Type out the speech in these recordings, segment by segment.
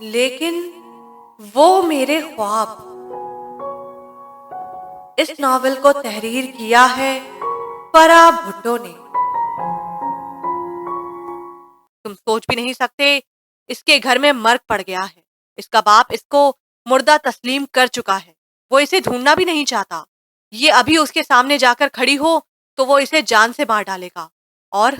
لیکن وہ میرے خواب، اس ناول کو تحریر کیا ہے فرا بھٹو نے۔ تم سوچ بھی نہیں سکتے، اس کے گھر میں مرگ پڑ گیا ہے۔ اس کا باپ اس کو مردہ تسلیم کر چکا ہے۔ وہ اسے ڈھونڈنا بھی نہیں چاہتا۔ یہ ابھی اس کے سامنے جا کر کھڑی ہو تو وہ اسے جان سے مار ڈالے گا۔ اور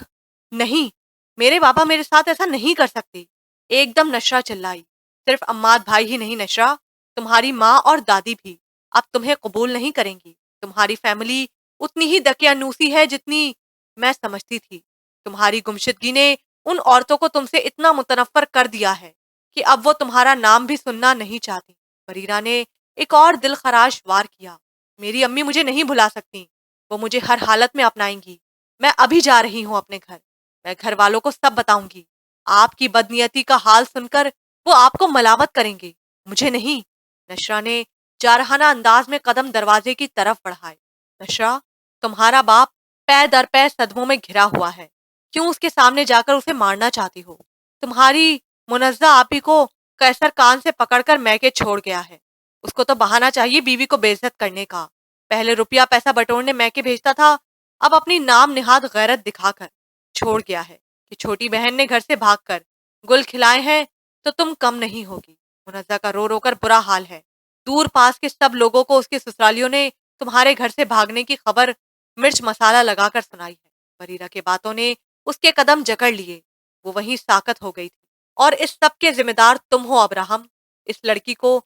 نہیں، میرے بابا میرے ساتھ ایسا نہیں کر سکتے۔ ایک دم نشرہ چلائی۔ صرف عماد بھائی ہی نہیں نشرہ، تمہاری ماں اور دادی بھی اب تمہیں قبول نہیں کریں گی۔ تمہاری فیملی اتنی ہی دقیانوسی ہے جتنی میں سمجھتی تھی۔ تمہاری گمشدگی نے ان عورتوں کو تم سے اتنا متنفر کر دیا ہے کہ اب وہ تمہارا نام بھی سننا نہیں چاہتی۔ بریرہ نے ایک اور دل خراش وار کیا۔ میری امی مجھے نہیں بھلا سکتی، وہ مجھے ہر حالت میں اپنائیں گی۔ میں ابھی جا رہی ہوں اپنے گھر، میں گھر والوں کو سب بتاؤں گی۔ آپ کی بدنیتی کا حال سن کر وہ آپ کو ملامت کریں گے، مجھے نہیں۔ نشرہ نے جارحانہ انداز میں قدم دروازے کی طرف بڑھائے۔ نشرہ، تمہارا باپ پے در پے صدموں میں گھرا ہوا ہے، کیوں اس کے سامنے جا کر اسے مارنا چاہتی ہو؟ تمہاری منزہ آپی کو قیصر کان سے پکڑ کر میکے چھوڑ گیا ہے۔ اس کو تو بہانا چاہیے بیوی کو بے عزت کرنے کا۔ پہلے روپیہ پیسہ بٹورنے میکے بھیجتا تھا، اب اپنی نام نہاد غیرت دکھا کر چھوڑ گیا ہے کہ چھوٹی بہن نے گھر سے بھاگ کر گل کھلائے ہیں تو تم کم نہیں ہوگی۔ منزہ کا رو رو کر برا حال ہے۔ دور پاس کے سب لوگوں کو اس کے سسرالیوں نے تمہارے گھر سے بھاگنے کی خبر مرچ مسالہ لگا کر سنائی ہے۔ بریرہ کے باتوں نے اس کے قدم جکڑ لیے۔ وہ وہیں ساکت ہو گئی تھی۔ اور اس سب کے ذمہ دار تم ہو ابراہم۔ اس لڑکی کو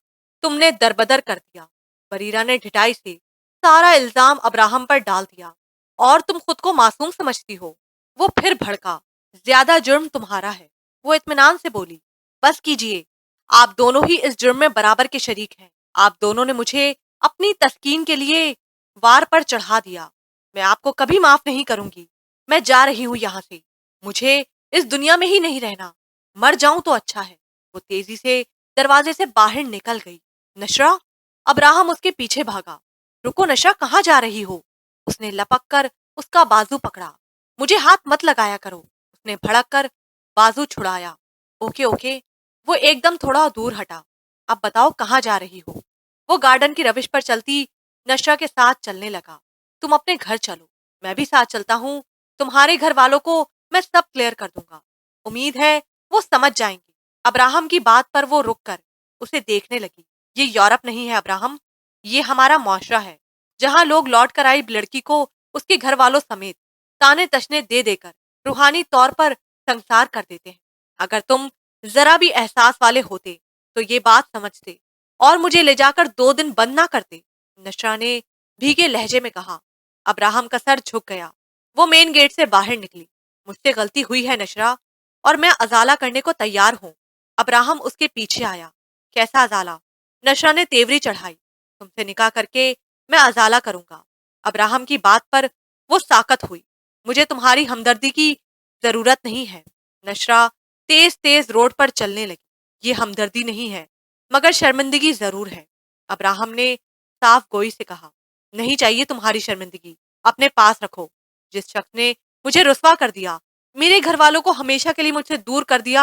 تم نے دربدر کر دیا۔ بریرہ نے ڈھٹائی سے سارا الزام ابراہم پر ڈال دیا۔ اور تم خود کو معصوم سمجھتی ہو۔ وہ پھر بھڑکا۔ زیادہ جرم تمہارا ہے۔ وہ اطمینان سے بولی، بس کیجئے، آپ دونوں ہی اس جرم میں برابر کے شریک ہیں۔ آپ دونوں نے مجھے اپنی تسکین کے لیے وار پر چڑھا دیا۔ میں آپ کو کبھی معاف نہیں کروں گی۔ میں جا رہی ہوں یہاں سے۔ مجھے اس دنیا میں ہی نہیں رہنا، مر جاؤں تو اچھا ہے۔ وہ تیزی سے دروازے سے باہر نکل گئی۔ نشرہ، ابراہم اس کے پیچھے بھاگا۔ رکو نشرہ، کہاں جا رہی ہو؟ اس نے لپک کر اس کا بازو پکڑا۔ مجھے ہاتھ مت لگایا کرو۔ اس نے بھڑک کر بازو چھڑایا۔ Okay okay. وہ ایک دم تھوڑا دور ہٹا۔ اب بتاؤ کہاں جا رہی ہو؟ وہ گارڈن کی روش پر چلتی نشرہ کے ساتھ چلنے لگا۔ تم اپنے گھر چلو، میں بھی ساتھ چلتا ہوں۔ تمہارے گھر والوں کو میں سب کلیئر کر دوں گا۔ امید ہے وہ سمجھ جائیں گے۔ ابراہم کی بات پر وہ رک کر اسے دیکھنے لگی۔ یہ یورپ نہیں ہے ابراہم، یہ ہمارا معاشرہ ہے، جہاں لوگ لوٹ کر آئی لڑکی کو اس کے گھر والوں سمیت تانے تشنے دے دے کر روحانی طور پر سنسار کر دیتے ہیں۔ اگر تم ذرا بھی احساس والے ہوتے تو یہ بات سمجھتے اور مجھے لے جا کر 2 دن بند نہ کرتے۔ نشرہ نے بھیگے لہجے میں کہا۔ ابراہم کا سر جھک گیا۔ وہ مین گیٹ سے باہر نکلی۔ مجھ سے غلطی ہوئی ہے نشرہ، اور میں ازالہ کرنے کو تیار ہوں۔ ابراہم اس کے پیچھے آیا۔ کیسا ازالہ؟ نشرہ نے تیوری چڑھائی۔ تم سے نکاح کر کے میں ازالہ کروں گا۔ ابراہم کی بات پر وہ ساکت ہوئی۔ مجھے تمہاری ہمدردی کی ضرورت نہیں ہے۔ نشرہ تیز تیز روڈ پر چلنے لگی۔ یہ ہمدردی نہیں ہے، مگر شرمندگی ضرور ہے۔ ابراہم نے صاف گوئی سے کہا، نہیں چاہیے تمہاری شرمندگی، اپنے پاس رکھو۔ جس شخص نے مجھے رسوا کر دیا، میرے گھر والوں کو ہمیشہ کے لیے مجھ سے دور کر دیا،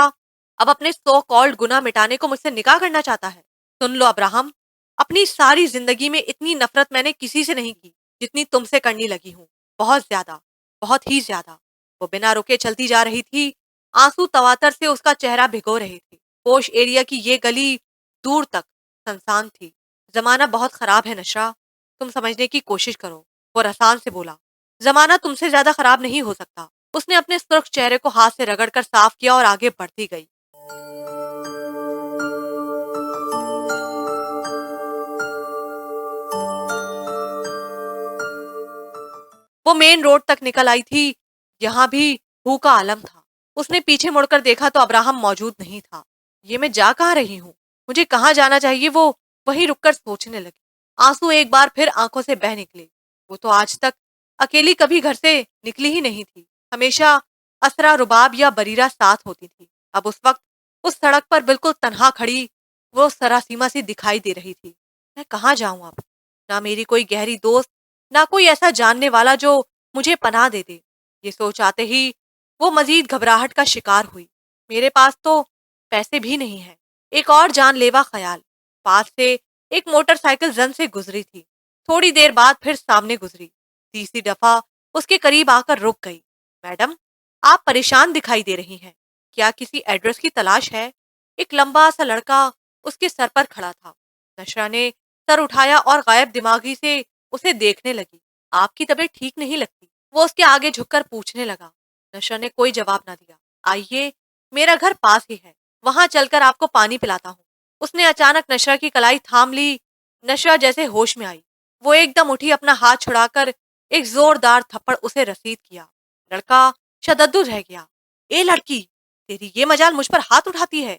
اب اپنے سو کالڈ گناہ مٹانے کو مجھ سے نکاح کرنا چاہتا ہے۔ سن لو ابراہم، اپنی ساری زندگی میں اتنی نفرت میں نے کسی سے نہیں کی جتنی تم سے کرنے لگی ہوں۔ بہت زیادہ، بہت ہی زیادہ۔ وہ بنا رکے چلتی جا رہی تھی۔ آنسو تواتر سے اس کا چہرہ بھگو رہے تھے۔ پوش ایریا کی یہ گلی دور تک سنسان تھی۔ زمانہ بہت خراب ہے نشرہ، تم سمجھنے کی کوشش کرو۔ وہ رسان سے بولا۔ زمانہ تم سے زیادہ خراب نہیں ہو سکتا۔ اس نے اپنے سرخ چہرے کو ہاتھ سے رگڑ کر صاف کیا اور آگے بڑھتی گئی۔ وہ مین روڈ تک نکل آئی تھی، یہاں بھی ہو کا عالم تھا۔ اس نے پیچھے مڑ کر دیکھا تو ابراہم موجود نہیں تھا۔ یہ میں جا کہاں رہی ہوں؟ مجھے کہاں جانا چاہیے؟ وہ وہیں رک کر سوچنے لگی۔ آنسو ایک بار پھر آنکھوں سے بہہ نکلے۔ وہ تو آج تک اکیلی کبھی گھر سے نکلی ہی نہیں تھی۔ ہمیشہ اسرا، رباب یا بریرہ ساتھ ہوتی تھی۔ اب اس وقت اس سڑک پر بالکل تنہا کھڑی وہ سراسیما سی دکھائی دے رہی تھی۔ میں کہاں جاؤں اب؟ نہ میری کوئی گہری دوست، نہ کوئی ایسا جاننے والا جو مجھے پناہ دے دے۔ یہ سوچ آتے ہی وہ مزید گھبراہٹ کا شکار ہوئی۔ میرے پاس تو پیسے بھی نہیں ہیں۔ ایک اور جان لیوا خیال، پاس سے ایک موٹر سائیکل زن سے گزری تھی، تھوڑی دیر بعد پھر سامنے گزری، تیسری دفعہ اس کے قریب آ کر رک گئی۔ میڈم، آپ پریشان دکھائی دے رہی ہیں، کیا کسی ایڈریس کی تلاش ہے؟ ایک لمبا سا لڑکا اس کے سر پر کھڑا تھا۔ نشرا نے سر اٹھایا اور غائب دماغی سے اسے دیکھنے لگی۔ آپ کی طبیعت ٹھیک نہیں لگتی؟ وہ اس کے آگے جھک کر پوچھنے لگا۔ نشرا نے کوئی جواب نہ دیا۔ آئیے، میرا گھر پاس ہی ہے، وہاں چل کر آپ کو پانی پلاتا ہوں۔ اس نے اچانک نشرا کی کلائی تھام لی۔ نشرا جیسے ہوش میں آئی، وہ ایک دم اٹھی، اپنا ہاتھ چھڑا کر ایک زوردار تھپڑ اسے رسید کیا۔ لڑکا شددو رہ گیا۔ اے لڑکی، تیری یہ مجال مجھ پر ہاتھ اٹھاتی ہے؟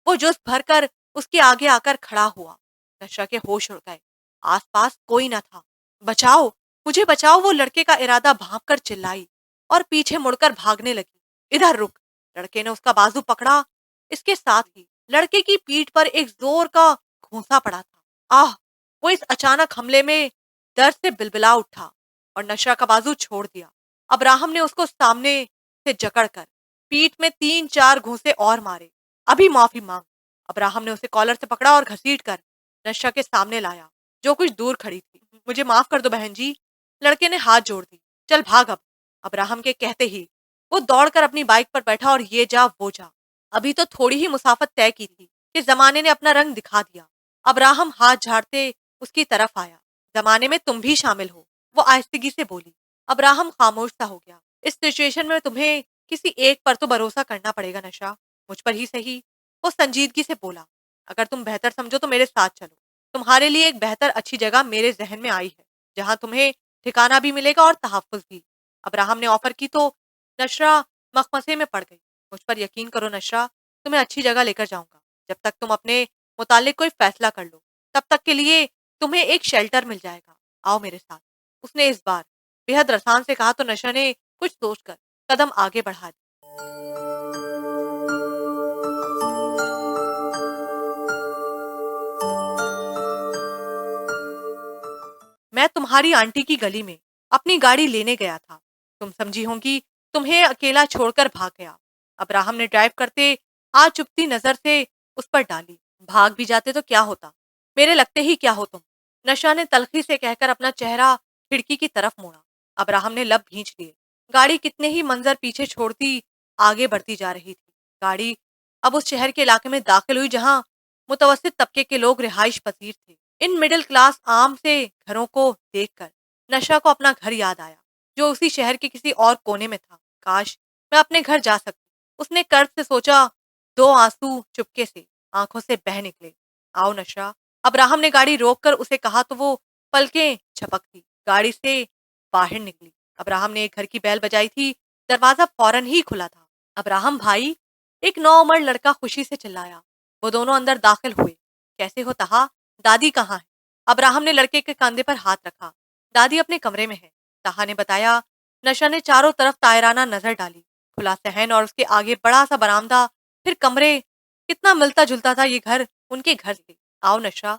وہ جوش بھر کر اس کے آگے آ کر کھڑا ہوا۔ نشرا کے ہوش اڑ گئے، آس پاس کوئی نہ تھا۔ بچاؤ، مجھے بچاؤ، وہ لڑکے کا ارادہ بھانپ کر چلائی اور پیچھے مڑ کر بھاگنے لگی۔ ادھر رک، لڑکے نے اس کا بازو پکڑا۔ اس کے ساتھ ہی لڑکے کی پیٹھ پر ایک زور کا گھونسا پڑا تھا۔ آہ! وہ اس اچانک حملے میں درد سے بلبلا اٹھا اور نشرا کا بازو چھوڑ دیا۔ ابراہم نے اس کو سامنے سے جکڑ کر پیٹھ میں 3-4 گھونسے اور مارے۔ ابھی معافی مانگ۔ ابراہم نے اسے کالر سے پکڑا اور گھسیٹ کر نشرا کے سامنے لایا، جو کچھ دور کھڑی تھی۔ مجھے معاف کر دو بہن جی۔ لڑکے نے ہاتھ جوڑ دی۔ چل بھاگ اب۔ ابراہم کے کہتے ہی وہ دوڑ کر اپنی بائک پر بیٹھا اور یہ جا وہ جا۔ ابھی تو تھوڑی ہی مسافت طے کی تھی کہ زمانے نے اپنا رنگ دکھا دیا۔ ابراہم ہاتھ جھاڑتے اس کی طرف آیا۔ زمانے میں تم بھی شامل ہو، وہ آہستگی سے بولی۔ ابراہم خاموش سا ہو گیا۔ اس سچویشن میں تمہیں کسی ایک پر تو بھروسہ کرنا پڑے گا نشا، مجھ پر ہی صحیح۔ وہ سنجیدگی سے بولا۔ اگر تم بہتر سمجھو تو میرے ساتھ چلو، تمہارے لیے ایک بہتر اچھی جگہ میرے ذہن میں آئی ہے، جہاں تمہیں ٹھکانہ بھی ملے گا اور تحفظ بھی۔ ابراہم نے آفر کی تو نشرا مخمسے میں پڑ گئی۔ مجھ پر یقین کرو نشرا، تمہیں اچھی جگہ لے کر جاؤں گا۔ جب تک تم اپنے متعلق کوئی فیصلہ کر لو، تب تک کے لیے تمہیں ایک شیلٹر مل جائے گا۔ آؤ میرے ساتھ۔ اس نے اس بار بے حد رسان سے کہا تو نشا نے کچھ سوچ کر قدم آگے بڑھا دی۔ میں تمہاری آنٹی کی گلی میں اپنی گاڑی لینے گیا تھا، تم سمجھی ہوں گی تمہیں اکیلا چھوڑ کر بھاگ گیا۔ ابراہم نے ڈرائیو کرتے آ چپتی نظر سے اس پر ڈالی۔ بھاگ بھی جاتے تو کیا ہوتا، میرے لگتے ہی کیا ہو تم؟ نشا نے تلخی سے کہہ کر اپنا چہرہ کھڑکی کی طرف موڑا۔ ابراہم نے لب بھینچ لیے۔ گاڑی کتنے ہی منظر پیچھے چھوڑتی آگے بڑھتی جا رہی تھی۔ گاڑی اب اس شہر کے علاقے میں داخل ہوئی جہاں متوسط طبقے کے لوگ رہائش پذیر تھے۔ ان مڈل کلاس عام سے گھروں کو دیکھ کر نشا کو اپنا گھر یاد آیا، جو اسی شہر کے کسی اور کونے میں تھا۔ کاش میں اپنے گھر جا سکتی، اس نے کرب سے سوچا۔ دو آنسو چپکے سے آنکھوں سے بہہ نکلے۔ آؤ نشا، ابراہم نے گاڑی روک کر اسے کہا تو وہ پلکیں جھپکتی گاڑی سے باہر نکلی۔ ابراہم نے ایک گھر کی بیل بجائی تھی، دروازہ فوراً ہی کھلا تھا۔ ابراہم بھائی، ایک نوعمر لڑکا خوشی سے چلایا۔ وہ دونوں اندر داخل ہوئے۔ کیسے ہو تہا؟ دادی کہاں ہے؟ ابراہم نے لڑکے کے کاندھے پر ہاتھ رکھا۔ دادی اپنے کمرے میں ہے، تہا نے بتایا۔ نشا نے چاروں طرف طائرانہ نظر ڈالی۔ کھلا صحن اور اس کے آگے بڑا سا برآمدہ، پھر کمرے، کتنا ملتا جلتا تھا یہ گھر ان کے گھر سے۔ آؤ نشا۔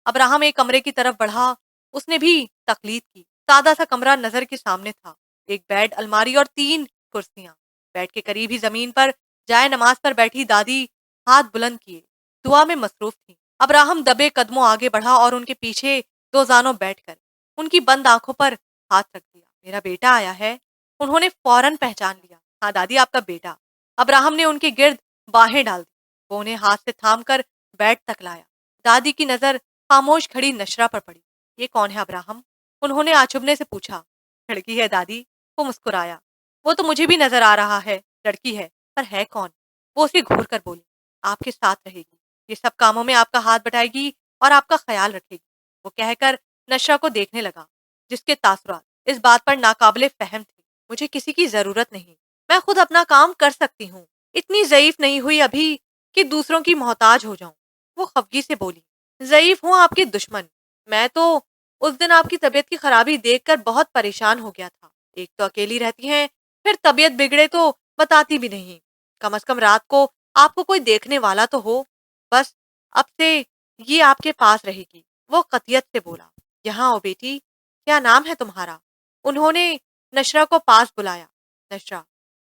ابراہم ایک کمرے کی طرف بڑھا، اس نے بھی تقلید کی۔ سادہ سا کمرہ نظر کے سامنے تھا، ایک بیڈ، الماری اور 3 کرسیاں۔ بیڈ کے قریب ہی زمین پر جائے نماز پر بیٹھی دادی ہاتھ بلند کیے دعا میں مصروف تھی۔ ابراہم دبے قدموں آگے بڑھا اور ان کے پیچھے 2 زانوں بیٹھ کر ان کی بند آنکھوں پر ہاتھ رکھ دیا۔ میرا بیٹا آیا ہے، انہوں نے فوراً پہچان لیا۔ ہاں دادی، آپ کا بیٹا۔ ابراہم نے ان کے گرد باہیں ڈال دی، وہ انہیں ہاتھ سے تھام کر بیڈ تک لایا۔ دادی کی نظر خاموش کھڑی نشرا پر پڑی۔ یہ کون ہے ابراہم؟ انہوں نے آچبنے سے پوچھا۔ لڑکی ہے دادی، وہ مسکرایا۔ وہ تو مجھے بھی نظر آ رہا ہے، لڑکی ہے، پر ہے کون؟ وہ اسے گھور کر بولی۔ آپ کے ساتھ رہے گی، یہ سب کاموں میں آپ کا ہاتھ بٹائے گی اور آپ کا خیال رکھے گی، وہ کہہ کر نشا کو دیکھنے لگا، جس کے تاثرات اس بات پر ناقابل فہم تھے۔ مجھے کسی کی ضرورت نہیں، میں خود اپنا کام کر سکتی ہوں، اتنی ضعیف نہیں ہوئی ابھی کہ دوسروں کی محتاج ہو جاؤں، وہ خفگی سے بولی۔ ضعیف ہوں آپ کے دشمن، میں تو اس دن آپ کی طبیعت کی خرابی دیکھ کر بہت پریشان ہو گیا تھا۔ ایک تو اکیلی رہتی ہیں، پھر طبیعت بگڑے تو بتاتی بھی نہیں، کم از کم رات کو آپ کو کوئی دیکھنے والا تو ہو۔ بس اب سے یہ آپ کے پاس رہے گی، وہ قطعیت سے بولا۔ یہاں آؤ بیٹی، کیا نام ہے تمہارا؟ انہوں نے نشرا کو پاس بلایا۔ نشرا،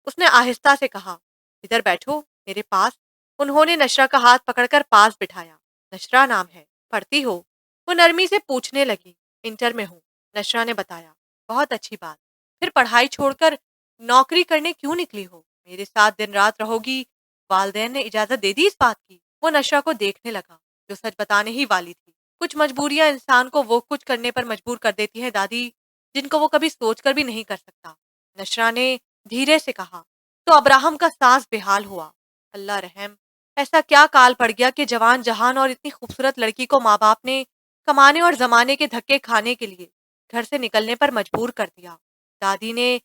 اس نے آہستہ سے کہا، ادھر بیٹھو میرے پاس۔ انہوں نے نشرہ کا ہاتھ پکڑ کر پاس بٹھایا۔ نشرہ نام ہے، پڑھتی ہو؟ وہ نرمی سے پوچھنے لگی۔ انٹر میں ہوں، نشرہ نے بتایا۔ بہت اچھی بات، پھر پڑھائی چھوڑ کر نوکری کرنے کیوں نکلی ہو؟ میرے ساتھ دن رات رہو گی؟ والدین نے اجازت دے دی اس بات کی؟ وہ نشرہ کو دیکھنے لگا جو سچ بتانے ہی والی تھی۔ کچھ مجبوریاں انسان کو وہ کچھ کرنے پر مجبور کر دیتی ہیں دادی، جن کو وہ کبھی سوچ کر بھی نہیں کر سکتا۔ نشرہ نے دھیرے سے کہا۔ تو ابراہم کا سانس بے حال ہوا۔ اللہ رحم، ایسا کیا کال پڑ گیا کہ جوان جہان اور اتنی خوبصورت لڑکی کو ماں باپ نے کمانے اور زمانے کے دھکے کھانے کے لیے گھر سے نکلنے پر مجبور کر دیا۔ دادی نے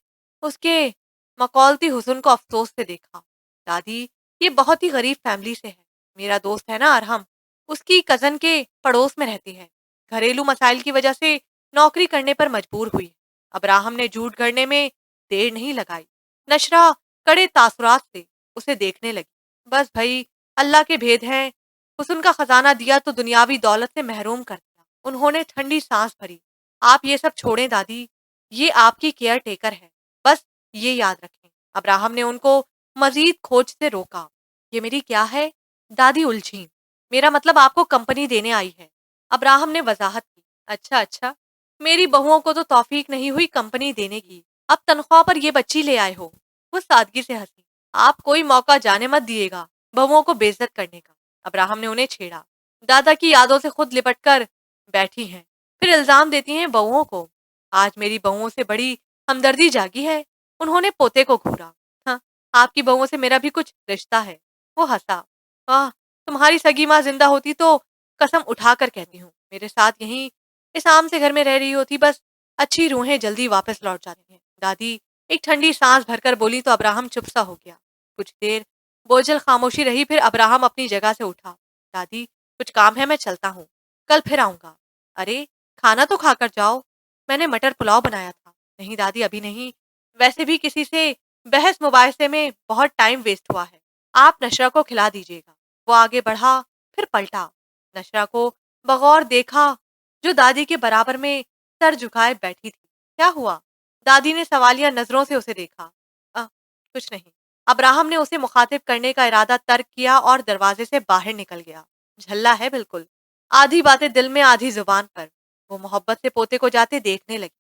اس کے مقولتی حسن کو افسوس سے دیکھا۔ دادی، یہ بہت ہی غریب فیملی سے ہے۔ میرا دوست ہے نا ارحم، اس کی کزن کے پڑوس میں رہتی ہے۔ گھریلو مسائل کی وجہ سے نوکری کرنے پر مجبور ہوئی۔ ابراہم نے جھوٹ گھڑنے میں دیر نہیں لگائی۔ نشرہ کڑے تاثرات سے اسے دیکھنے لگی۔ بس بھائی، اللہ کے بھید ہیں، حسن کا خزانہ دیا تو دنیاوی دولت سے محروم کر دیا۔ انہوں نے ٹھنڈی سانس بھری۔ آپ یہ سب چھوڑیں دادی، یہ آپ کی کیئر ٹیکر ہے، بس یہ یاد رکھیں۔ ابراہم نے ان کو مزید کھوج سے روکا۔ یہ میری کیا ہے؟ دادی الجھی۔ میرا مطلب آپ کو کمپنی دینے آئی ہے۔ ابراہم نے وضاحت کی۔ اچھا اچھا، میری بہوؤں کو تو توفیق نہیں ہوئی کمپنی دینے کی، اب تنخواہ پر یہ بچی لے آئے ہو۔ وہ سادگی سے ہنسی۔ آپ کوئی موقع جانے مت دیے گا بہوؤں کو بے عزت کرنے کا۔ ابراہم نے انہیں چھیڑا۔ دادا کی یادوں سے خود لپٹ کر بیٹھی ہیں، پھر الزام دیتی ہیں بہوؤں کو۔ آج میری بہوؤں سے بڑی ہمدردی جاگی ہے۔ انہوں نے پوتے کو گھورا۔ ہاں، آپ کی بہوؤں سے میرا بھی کچھ رشتہ ہے۔ وہ ہنسا۔ واہ، تمہاری سگی ماں زندہ ہوتی تو قسم اٹھا کر کہتی ہوں میرے ساتھ یہیں اس عام سے گھر میں رہ رہی ہوتی، بس اچھی روحیں جلدی واپس لوٹ جاتی ہیں۔ دادی ایک ٹھنڈی سانس بھر کر بولی تو ابراہم چپ سا ہو گیا۔ کچھ دیر بوجھل خاموشی رہی، پھر ابراہم اپنی جگہ سے اٹھا۔ دادی، کچھ کام ہے، میں چلتا ہوں، کل پھر آؤں گا۔ ارے، کھانا تو کھا کر جاؤ، میں نے مٹر پلاؤ بنایا تھا۔ نہیں دادی، ابھی نہیں، ویسے بھی کسی سے بحث مباحثے میں بہت ٹائم ویسٹ ہوا ہے، آپ نشرہ کو کھلا دیجیے گا۔ وہ آگے بڑھا، پھر پلٹا۔ نشرہ کو بغور دیکھا جو دادی کے برابر میں سر جھکائے بیٹھی تھی۔ کیا ہوا؟ دادی نے سوالیہ نظروں سے اسے دیکھا۔ کچھ نہیں۔ ابراہم نے اسے مخاطب کرنے کا ارادہ ترک کیا اور دروازے سے باہر نکل گیا۔ جھلا ہے بالکل، آدھی باتیں دل میں آدھی زبان پر۔ وہ محبت سے پوتے کو جاتے دیکھنے لگی۔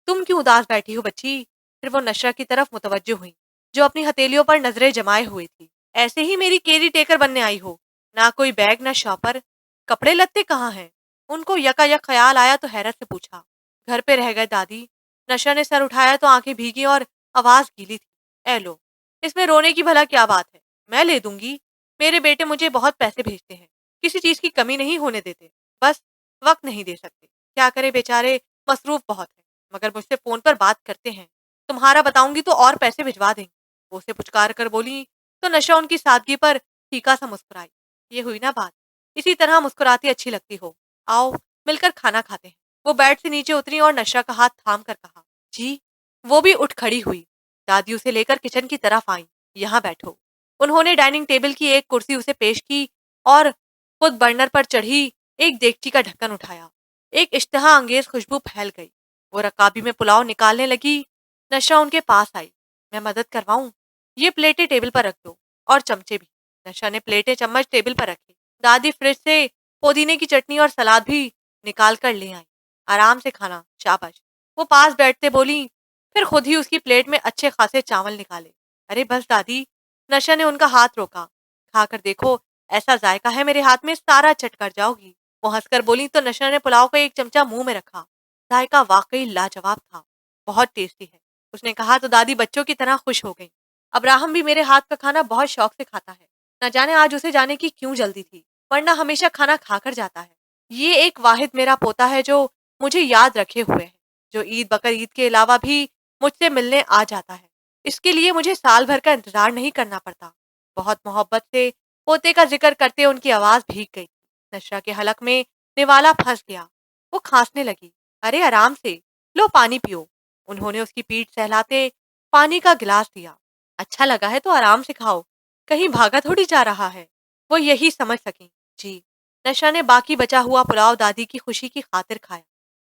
تم کیوں اداس بیٹھی ہو بچی؟ پھر وہ نشرہ کی طرف متوجہ ہوئی جو اپنی ہتھیلیوں پر نظریں جمائے ہوئی تھی۔ ایسے ہی میری کیری ٹیکر بننے آئی ہو؟ نہ کوئی بیگ، نہ شاپر، کپڑے لتے کہاں ہیں؟ ان کو یکا یک خیال آیا تو حیرت سے پوچھا۔ گھر پہ رہ گئے دادی۔ نشرہ نے سر اٹھایا تو آنکھیں بھیگی اور آواز گیلی تھی۔ اے لو، اس میں رونے کی بھلا کیا بات ہے؟ میں لے دوں گی، میرے بیٹے مجھے بہت پیسے بھیجتے ہیں، کسی چیز کی کمی نہیں ہونے دیتے، بس وقت نہیں دے سکتے۔ کیا کرے بیچارے، مصروف بہت ہیں، مگر مجھ سے فون پر بات کرتے ہیں۔ تمہارا بتاؤں گی تو اور پیسے بھجوا دیں گے۔ وہ اسے پچکار کر بولی تو نشرہ ان کی سادگی پر پھیکا سا مسکرائی۔ یہ ہوئی نا بات، اسی طرح مسکراتی اچھی لگتی ہو۔ آؤ مل کر کھانا کھاتے ہیں۔ وہ بیڈ سے نیچے اتری اور نشرہ کا ہاتھ تھام کر کہا، جی۔ وہ بھی اٹھ کھڑی ہوئی۔ دادی اسے لے کر کچن کی طرف آئیں۔ یہاں بیٹھو۔ انہوں نے ڈائننگ ٹیبل کی ایک کرسی اسے پیش کی اور خود برنر پر چڑھی ایک دیگچی کا ڈھکن اٹھایا۔ ایک اشتہا انگیز خوشبو پھیل گئی۔ وہ رکابی میں پلاؤ نکالنے لگی۔ نشرہ ان کے پاس آئی۔ میں مدد کرواؤں؟ یہ پلیٹیں ٹیبل پر رکھ دو، اور چمچے بھی۔ نشرہ نے پلیٹیں چمچ ٹیبل پر رکھے۔ دادی فریج سے پودینے کی چٹنی اور سلاد بھی نکال کر لے آئی۔ آرام سے کھانا، شاباش۔ وہ پاس بیٹھتے بولی، پھر خود ہی اس کی پلیٹ میں اچھے خاصے چاول نکالے۔ ارے بس دادی، نشرہ نے ان کا ہاتھ روکا۔ کھا کر دیکھو، ایسا ذائقہ ہے میرے ہاتھ میں، سارا چٹ کر جاؤ گی۔ وہ ہنس کر بولی تو نشرہ نے پلاؤ کا ایک چمچہ منہ میں رکھا۔ ذائقہ واقعی لاجواب تھا، بہت ٹیسٹی ہے، اس نے کہا تو دادی بچوں کی طرح خوش ہو گئی۔ ابراہم بھی میرے ہاتھ کا کھانا بہت شوق سے کھاتا ہے، نہ جانے آج اسے جانے کی کیوں جلدی تھی، ورنہ ہمیشہ کھانا کھا کر جاتا ہے۔ یہ ایک واحد میرا پوتا ہے جو مجھے یاد رکھے ہوئے ہے، جو عید بقر عید کے علاوہ بھی مجھ سے ملنے آ جاتا ہے۔ اس کے لیے مجھے سال بھر کا انتظار نہیں کرنا پڑتا۔ بہت محبت سے پوتے کا ذکر کرتے ان کی آواز بھیگ گئی۔ نشرہ کے حلق میں نوالا پھنس گیا۔ وہ کھانسنے لگی۔ ارے آرام سے، لو پانی پیو۔ انہوں نے اس کی پیٹھ سہلاتے پانی کا گلاس دیا۔ اچھا لگا ہے تو آرام سے کھاؤ، کہیں بھاگا تھوڑی جا رہا ہے۔ وہ یہی سمجھ سکیں۔ جی۔ نشرہ نے باقی بچا ہوا پلاؤ دادی کی خوشی کی خاطر کھایا۔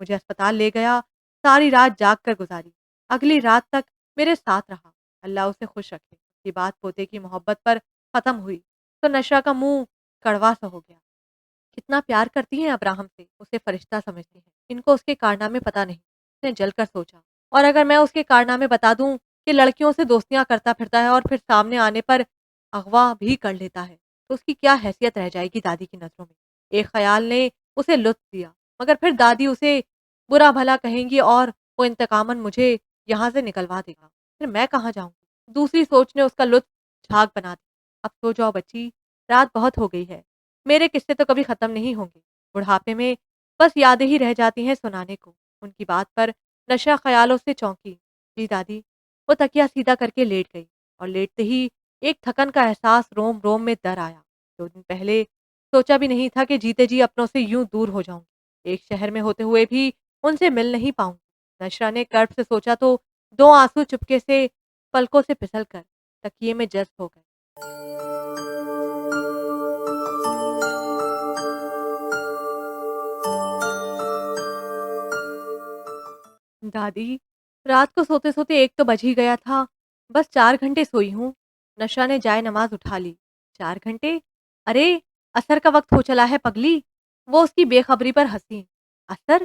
مجھے اسپتال لے گیا، ساری رات جاگ کر گزاری، اگلی رات تک میرے ساتھ رہا۔ اللہ اسے خوش رکھے۔ اس کی بات پوتے کی محبت پر ختم ہوئی تو نشا کا منہ کڑوا سا ہو گیا۔ کتنا پیار کرتی ہیں ابراہم سے، اسے فرشتہ سمجھتی ہیں، ان کو اس کے کارنامے پتہ نہیں۔ اس نے جل کر سوچا، اور اگر میں اس کے کارنامے بتا دوں کہ لڑکیوں سے دوستیاں کرتا پھرتا ہے اور پھر سامنے آنے پر اغوا بھی کر لیتا ہے، تو اس کی کیا حیثیت رہ جائے گی دادی کی نظروں میں؟ ایک خیال نے اسے لطف دیا، مگر پھر دادی اسے برا بھلا کہیں گی اور وہ انتقاماً مجھے یہاں سے نکلوا دے گا، پھر میں کہاں جاؤں گی؟ دوسری سوچ نے اس کا لطف جھاگ بنا دیا۔ اب سو جاؤ بچی، رات بہت ہو گئی ہے، میرے قصے تو کبھی ختم نہیں ہوں گے، بڑھاپے میں بس یادیں ہی رہ جاتی ہیں سنانے کو۔ ان کی بات پر نشا خیالوں سے چونکی۔ جی دادی۔ وہ تکیا سیدھا کر کے لیٹ گئی، اور لیٹتے ہی ایک تھکن کا احساس روم روم میں در آیا۔ 2 دن پہلے سوچا بھی نہیں تھا کہ جیتے جی اپنوں سے یوں دور ہو جاؤں گی، ایک شہر میں ہوتے ہوئے بھی ان سے مل نہیں پاؤں گی۔ نشا نے کرب سے سوچا تو 2 آنسو چپکے سے پلکوں سے پھسل کر تکیے میں جذب ہو گئے۔ دادی، رات کو سوتے سوتے 1 تو بج ہی گیا تھا، بس 4 گھنٹے سوئی ہوں۔ نشا نے جائے نماز اٹھا لی۔ 4 گھنٹے؟ ارے عصر کا وقت ہو چلا ہے پگلی۔ وہ اس کی بے خبری پر ہنسی۔ عصر؟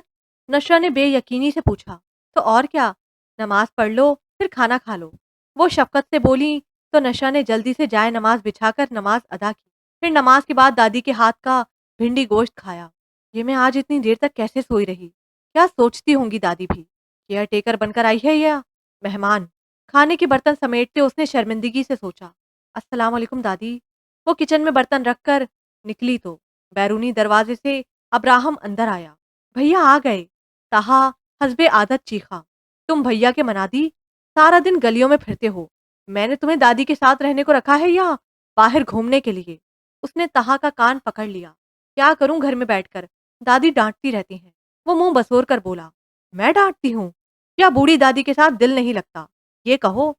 نشا نے بے یقینی سے پوچھا۔ تو اور کیا، نماز پڑھ لو پھر کھانا کھا لو، وہ شفقت سے بولی تو نشا نے جلدی سے جائے نماز بچھا کر نماز ادا کی، پھر نماز کے بعد دادی کے ہاتھ کا بھنڈی گوشت کھایا۔ یہ میں آج اتنی دیر تک کیسے سوئی رہی؟ کیا سوچتی ہوں گی دادی بھی؟ کیئر ٹیکر بن کر آئی ہے یا مہمان؟ کھانے کے برتن سمیٹتے اس نے شرمندگی سے سوچا۔ السلام علیکم دادی۔ وہ کچن میں برتن رکھ کر نکلی تو بیرونی دروازے سے ابراہم اندر آیا۔ بھیا آ گئے، تہا حسب عادت چیخا۔ تم بھیا کے منادی، سارا دن گلیوں میں پھرتے ہو، میں نے تمہیں دادی کے ساتھ رہنے کو رکھا ہے یا باہر گھومنے کے لیے؟ اس نے تہا کا کان پکڑ لیا۔ کیا کروں گھر میں بیٹھ کر، دادی ڈانٹتی رہتی ہیں۔ وہ منہ بسور کر بولا، میں ڈانٹتی ہوں؟ کیا بوڑھی دادی کے ساتھ دل نہیں لگتا؟ یہ کہو۔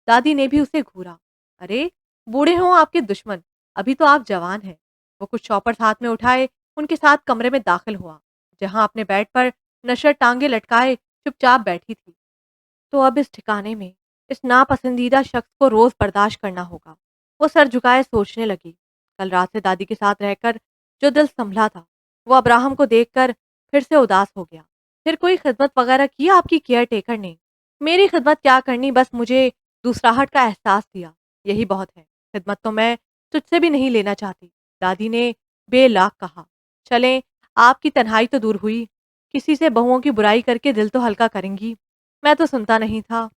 دادی نے بھی اسے گھورا۔ ارے بوڑھے ہوں آپ کے دشمن، ابھی تو آپ جوان ہیں۔ وہ کچھ شاپرز ہاتھ میں اٹھائے ان کے ساتھ کمرے میں داخل ہوا، جہاں اپنے بیڈ پر نشر ٹانگے لٹکائے چپ چاپ بیٹھی تھی۔ تو اب اس ٹھکانے میں اس ناپسندیدہ شخص کو روز برداشت کرنا ہوگا۔ وہ سر جھکائے سوچنے لگی، کل رات سے دادی کے ساتھ رہ کر جو دل سنبھلا تھا، وہ ابراہم کو دیکھ کر پھر سے اداس ہو گیا۔ پھر کوئی خدمت وغیرہ کی آپ کی کیئر ٹیکر نے؟ میری خدمت کیا کرنی، بس مجھے دوسراہٹ کا احساس دیا، یہی بہت ہے۔ خدمت تو میں تجھ سے بھی نہیں لینا چاہتی، دادی نے بے لاک کہا۔ چلیں، آپ کی تنہائی تو دور ہوئی، کسی سے بہوؤں کی برائی کر کے دل تو ہلکا کریں گی۔ میں تو سنتا نہیں تھا،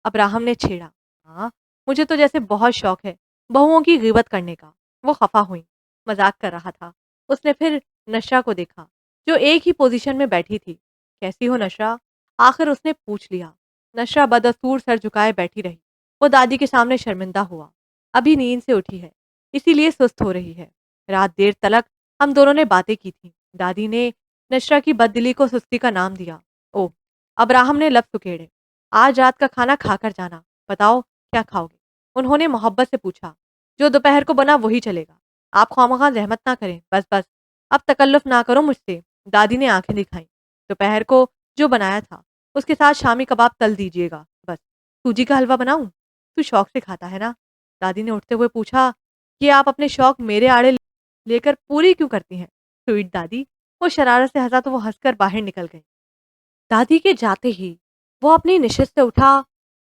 ابراہم نے چھیڑا۔ ہاں، مجھے تو جیسے بہت شوق ہے بہوؤں کی غیبت کرنے کا۔ وہ خفا ہوئی، مذاق کر رہا تھا۔ اس نے پھر نشا کو دیکھا جو ایک ہی پوزیشن میں بیٹھی تھی۔ کیسی ہو نشا؟ آخر اس نے پوچھ لیا۔ نشا بدستور سر جھکائے بیٹھی رہی۔ وہ دادی کے سامنے شرمندہ ہوا، ابھی نیند سے اٹھی ہے، اسی لیے سست ہو رہی ہے۔ رات دیر تلک ہم دونوں نے باتیں کی تھیں۔ دادی نے نشا کی بددلی کو سستی کا نام دیا۔ او، ابراہم نے لب سکیڑے۔ آج رات کا کھانا کھا کر جانا، بتاؤ کیا کھاؤ گے؟ انہوں نے محبت سے پوچھا۔ جو دوپہر کو بنا وہی چلے گا، آپ خوامخواہ زحمت نہ کریں، بس بس اب تکلف نہ کرو مجھ سے۔ دادی نے آنکھیں دکھائیں۔ دوپہر کو جو بنایا تھا اس کے ساتھ شامی کباب تل دیجیے گا بس۔ سوجی کا حلوہ بناؤں؟ تو شوق سے کھاتا ہے نا؟ دادی نے اٹھتے ہوئے پوچھا کہ آپ اپنے شوق میرے آڑے لے کر پوری کیوں کرتی ہیں؟ سویٹ دادی۔ وہ شرارت سے ہنسا تو وہ ہنس کر باہر نکل گئے۔ دادی کے جاتے ہی وہ اپنی نشست سے اٹھا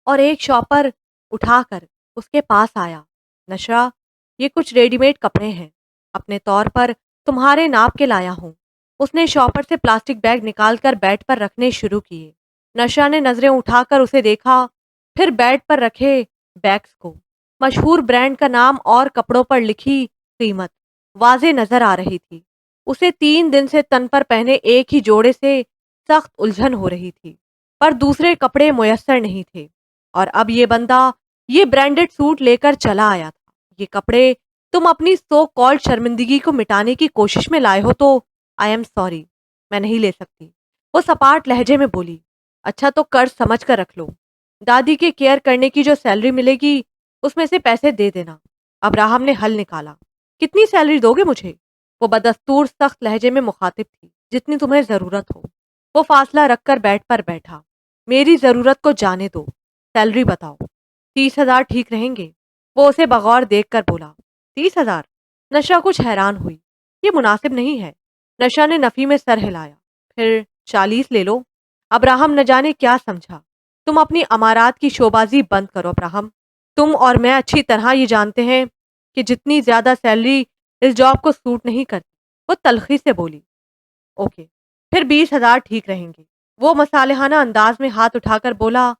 اور ایک شاپر اٹھا کر اس کے پاس آیا۔ نشا، یہ کچھ ریڈی میڈ کپڑے ہیں، اپنے طور پر تمہارے ناپ کے لایا ہوں۔ اس نے شاپر سے پلاسٹک بیگ نکال کر بیڈ پر رکھنے شروع کیے۔ نشا نے نظریں اٹھا کر اسے دیکھا، پھر بیڈ پر رکھے بیگز کو۔ مشہور برانڈ کا نام اور کپڑوں پر لکھی قیمت واضح نظر آ رہی تھی۔ اسے 3 دن سے تن پر پہنے ایک ہی جوڑے سے سخت الجھن ہو رہی تھی، پر دوسرے کپڑے میسر نہیں تھے، اور اب یہ بندہ یہ برانڈڈ سوٹ لے کر چلا آیا تھا۔ یہ کپڑے تم اپنی سو کالڈ شرمندگی کو مٹانے کی کوشش میں لائے ہو تو آئی ایم سوری، میں نہیں لے سکتی۔ وہ سپاٹ لہجے میں بولی۔ اچھا تو قرض سمجھ کر رکھ لو، دادی کے کیئر کرنے کی جو سیلری ملے گی اس میں سے پیسے دے دینا۔ ابراہم نے حل نکالا۔ کتنی سیلری دو گے مجھے؟ وہ بدستور سخت لہجے میں مخاطب تھی۔ جتنی تمہیں ضرورت ہو۔ وہ فاصلہ رکھ کر بیڈ پر بیٹھا۔ میری ضرورت کو جانے دو، سیلری بتاؤ۔ 30,000 ٹھیک رہیں گے؟ وہ اسے بغور دیکھ کر بولا۔ 30,000؟ نشرہ کچھ حیران ہوئی۔ یہ مناسب نہیں ہے۔ نشرہ نے نفی میں سر ہلایا۔ پھر 40 لے لو۔ ابراہم نہ جانے کیا سمجھا۔ تم اپنی امارات کی شوبازی بند کرو ابراہم۔ تم اور میں اچھی طرح یہ جانتے ہیں کہ جتنی زیادہ سیلری اس جاب کو سوٹ نہیں کرتی۔ وہ تلخی سے بولی۔ اوکے، پھر 20,000 ٹھیک رہیں گے۔ وہ مصالحانہ انداز میں ہاتھ اٹھا کر بولا۔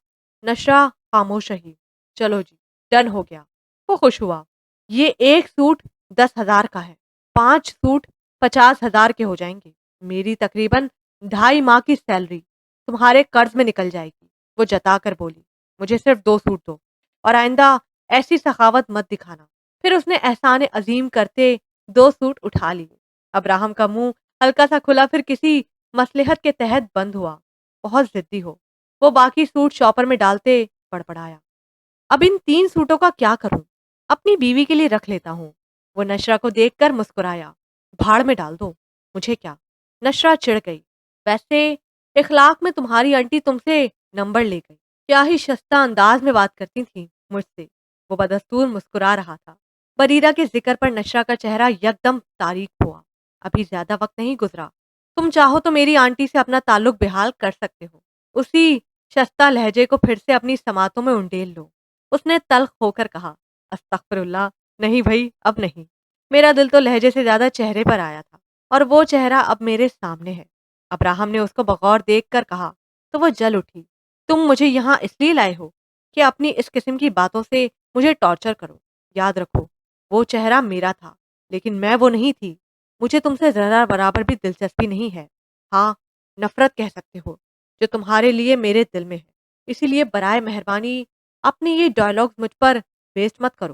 نشرہ خاموش رہی۔ چلو جی، ڈن ہو گیا۔ وہ خوش ہوا۔ یہ ایک سوٹ 10,000 کا ہے، 5 سوٹ 50,000 کے ہو جائیں گے۔ میری تقریباً 2.5 ماہ کی سیلری تمہارے قرض میں نکل جائے گی۔ وہ جتا کر بولی۔ مجھے صرف 2 سوٹ دو اور آئندہ ایسی سخاوت مت دکھانا۔ پھر اس نے احسان عظیم کرتے 2 سوٹ اٹھا لیے۔ ابراہم کا منہ ہلکا سا کھلا، پھر کسی مصلحت کے تحت بند ہوا۔ بہت ضدی ہو۔ وہ باقی سوٹ شاپر میں ڈالتے بڑبڑایا۔ اب ان 3 سوٹوں کا کیا کروں؟ اپنی بیوی کے لیے رکھ لیتا ہوں۔ وہ نشرہ کو دیکھ کر مسکرایا۔ بھاڑ میں ڈال دو، مجھے کیا؟ نشرہ چڑ گئی۔ ویسے اخلاق میں تمہاری آنٹی تم سے نمبر لے گئی۔ کیا ہی شستہ انداز میں بات کرتی تھی مجھ سے۔ وہ بدستور مسکرا رہا تھا۔ بریرہ کے ذکر پر نشرہ کا چہرہ یکدم تاریک ہوا۔ ابھی زیادہ وقت نہیں گزرا۔ تم چاہو تو میری آنٹی سے اپنا تعلق بحال کر سکتے ہو۔ اسی شستہ لہجے کو پھر سے اپنی سماعتوں میں انڈیل لو۔ اس نے تلخ ہو کر کہا۔ استغفر اللہ، نہیں بھائی، اب نہیں۔ میرا دل تو لہجے سے زیادہ چہرے پر آیا تھا، اور وہ چہرہ اب میرے سامنے ہے۔ ابراہم نے اس کو بغور دیکھ کر کہا تو وہ جل اٹھی۔ تم مجھے یہاں اس لیے لائے ہو کہ اپنی اس قسم کی باتوں سے مجھے ٹارچر کرو۔ یاد رکھو، وہ چہرہ میرا تھا، لیکن میں وہ نہیں تھی۔ مجھے تم سے ذرا برابر بھی دلچسپی نہیں ہے۔ ہاں، نفرت کہہ سکتے ہو، جو تمہارے لیے میرے دل میں ہے۔ اسی لیے برائے مہربانی اپنی یہ ڈائلاگز مجھ پر ویسٹ مت کرو۔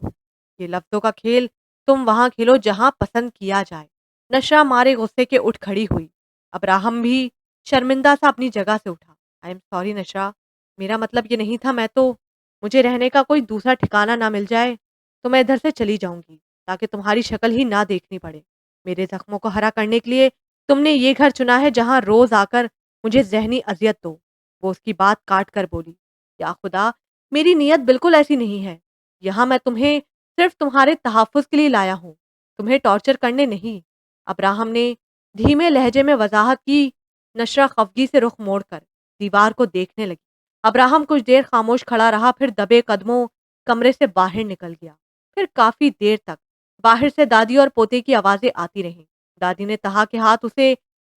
یہ لفظوں کا کھیل تم وہاں کھیلو جہاں پسند کیا جائے۔ نشرہ مارے غصے کے اٹھ کھڑی ہوئی۔ ابراہم بھی شرمندہ سا اپنی جگہ سے اٹھا۔ آئی ایم سوری نشرہ، میرا مطلب یہ نہیں تھا۔ مجھے رہنے کا کوئی دوسرا ٹھکانہ نہ مل جائے تو میں ادھر سے چلی جاؤں گی، تاکہ تمہاری شکل ہی نہ دیکھنی پڑے۔ میرے زخموں کو ہرا کرنے کے لیے تم نے یہ گھر چنا ہے جہاں روز آ کر مجھے ذہنی اذیت دو۔ وہ اس کی بات کاٹ کر بولی۔ یا خدا، میری نیت بالکل ایسی نہیں ہے۔ یہاں میں تمہیں صرف تمہارے تحفظ کے لیے لایا ہوں، تمہیں ٹارچر کرنے نہیں۔ ابراہم نے دھیمے لہجے میں وضاحت کی۔ نشرہ خفگی سے رخ موڑ کر دیوار کو دیکھنے لگی۔ ابراہم کچھ دیر خاموش کھڑا رہا، پھر دبے قدموں کمرے سے باہر نکل گیا۔ پھر کافی دیر تک باہر سے دادی اور پوتے کی آوازیں آتی رہیں۔ دادی نے تہا کے ہاتھ اسے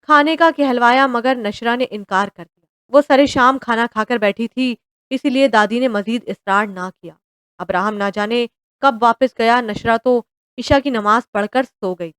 کھانے کا کہلوایا، مگر نشرہ نے انکار کر دیا۔ وہ سرے شام کھانا کھا کر بیٹھی تھی، اسی لیے دادی نے مزید اصرار نہ کیا۔ ابراہم نہ جانے کب واپس گیا۔ نشرہ تو عشاء کی نماز پڑھ کر سو گئی۔